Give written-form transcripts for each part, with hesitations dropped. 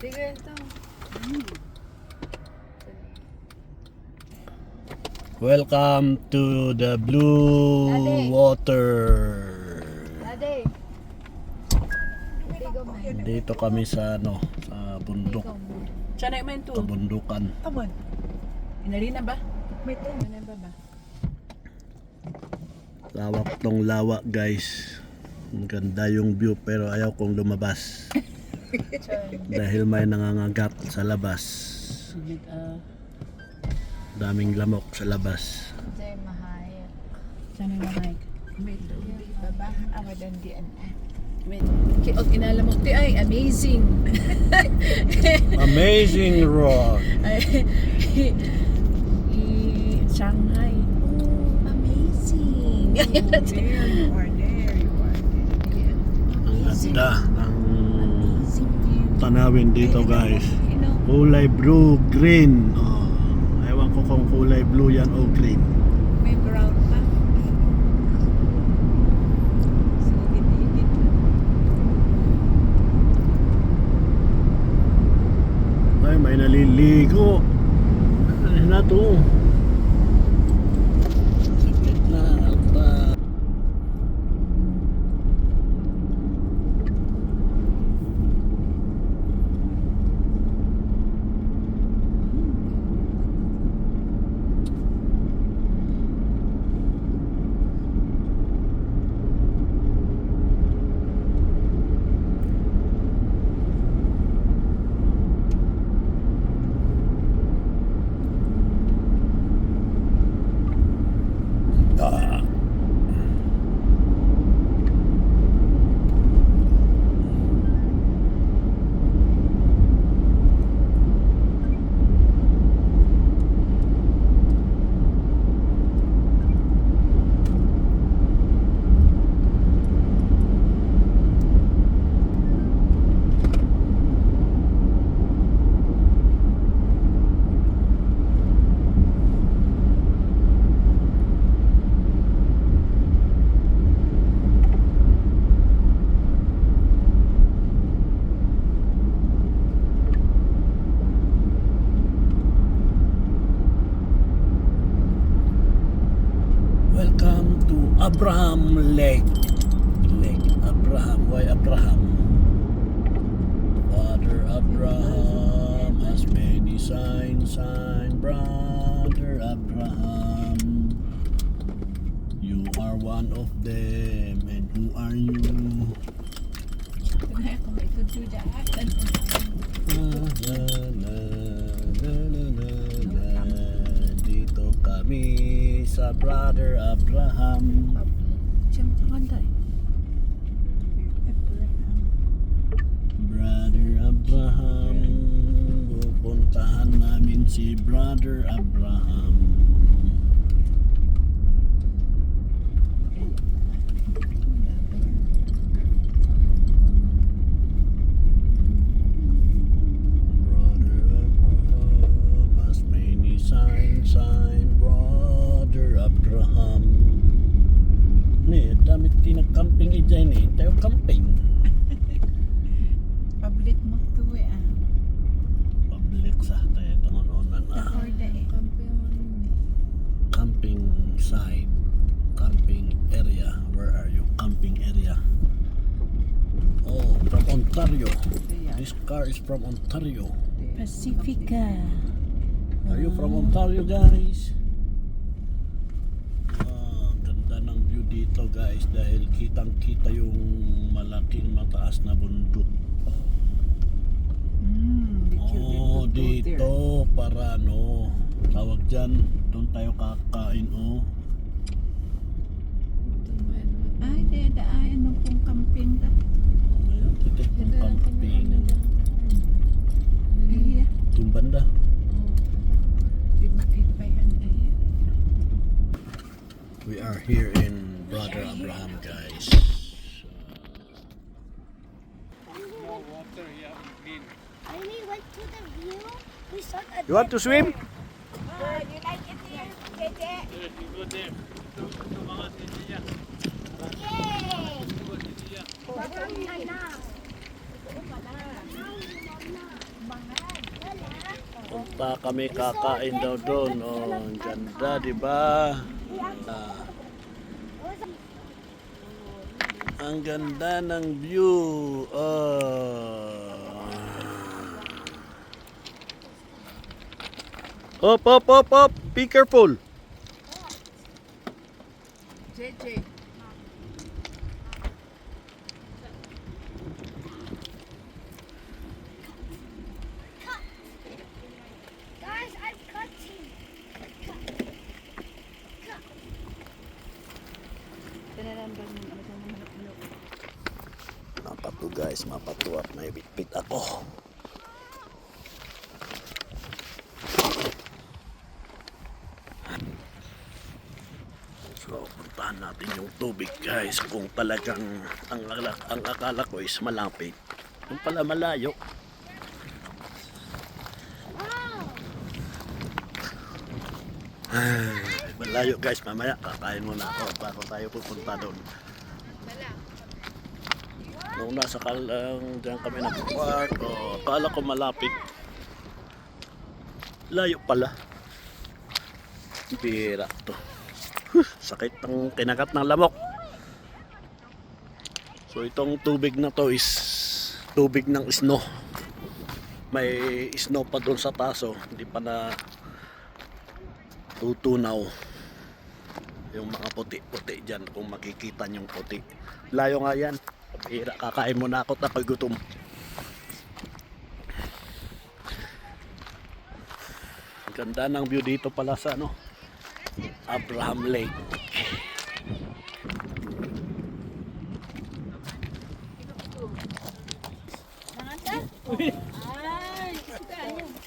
Tigre ito. Welcome to the blue Daddy. water. Daddy. Tigo mo. Dito kami sa sa bundok, Sana yung main to. kabundukan. Tamon. Inalina ba? May to. Ano ba ba? Lawak tong lawa, guys. Ang ganda yung view pero ayaw kong lumabas dahil may nangangagat sa labas. Daming lamok sa labas. Jay mahaya. Sana yung mic. May to. Baba, awadan di an. Wait. O kinala mo ti ay amazing. Amazing rock. Shanghai. Oh, amazing. There you are. Ang ganda ng Amazing view. tanawin dito, guys. You know, Kulay blue, green. Oh, ewan ko kung kulay blue yan o green. may brown pa. So, gitid. Ay, may naliligo. Ano na to? Sakit na ata. Ah. Welcome to Abraham Lake. Lake Abraham. Why Abraham? Father Abraham has many signs, brother Abraham. You are one of them, and who are you? Kaya kung may tudyo dyan. Dito kami sa Brother Abraham. Siyang kaganda eh. Brother Abraham, pupuntahan namin si Brother Abraham. Brother Abraham has many signs, Brother Abraham. Ni, damit tinag-camping dyan eh. Tayo camping. Public mo to eh ah. Public sa tayo tangononan ah. Orda eh. Camping site, camping area. Where are you? Camping area. Oh, from Ontario. This car is from Ontario. Pacifica. Are you from Ontario, guys? Ang ganda ng view dito, guys, dahil kitang-kita yung malaking mataas na bundok. Oh, dito para tawag dyan, doon tayo kakain, oh. Ay, daan nung pong camping ka. Ayan, titik ng camping. Ay, Itong banda. di maipayan ay. We are here in Brother Abraham, guys. I really went to the view. We saw a You want to swim? you like it here, Jeje? Yay! Punta kami kakain daw doon. Oh, ang ganda, di ba? Ang ganda ng view. Op, op, op, op. Be careful. JJ. Guys, I'm cutting. Mapatu guys, mapatu at may bitbit ako. So, puntahan natin yung tubig guys kung talagang ang akala ko is malapit. Kung pala malayo. Malayo guys, mamaya kakain muna ako bago tayo pupunta doon. Nung nasa dyan kami nag-park, akala ko malapit. Layo pala. Bira to. Sakit ng kinagat ng lamok. So itong tubig na to is tubig ng snow. May snow pa doon sa taso, hindi pa na tutunaw. Yung mga puti-puti dyan, kung makikita yung puti. Layo nga yan. Bira, kakain muna ako tapos gutom. Ganda ng view dito pala sa ano, Abraham Lake.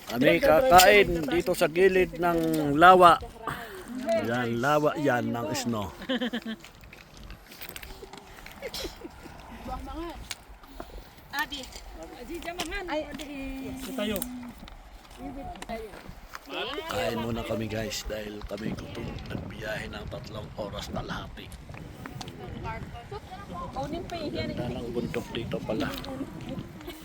Kami kakain dito sa gilid ng lawa. Yan, lawa yan ng snow. Adi. Adi jamahan. Ay, Tayo. Kain muna kami guys dahil kami gutom. Nagbiyahe ng 3 oras na lahati. Kaunin pa yan. Ganda ng bundok dito pala.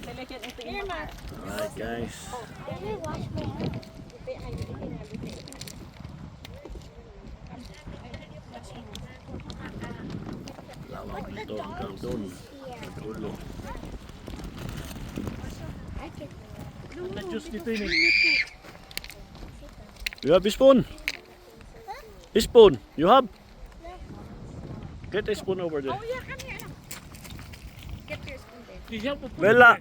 Alright guys. Can we wash my hands? Lawak dito hanggang doon. Sa dulo. I can. Na-juice dito yun eh. You have a spoon? A spoon? You have? Get a spoon over there. Oh yeah, come here. Get your spoon there. Di siya po. Bella!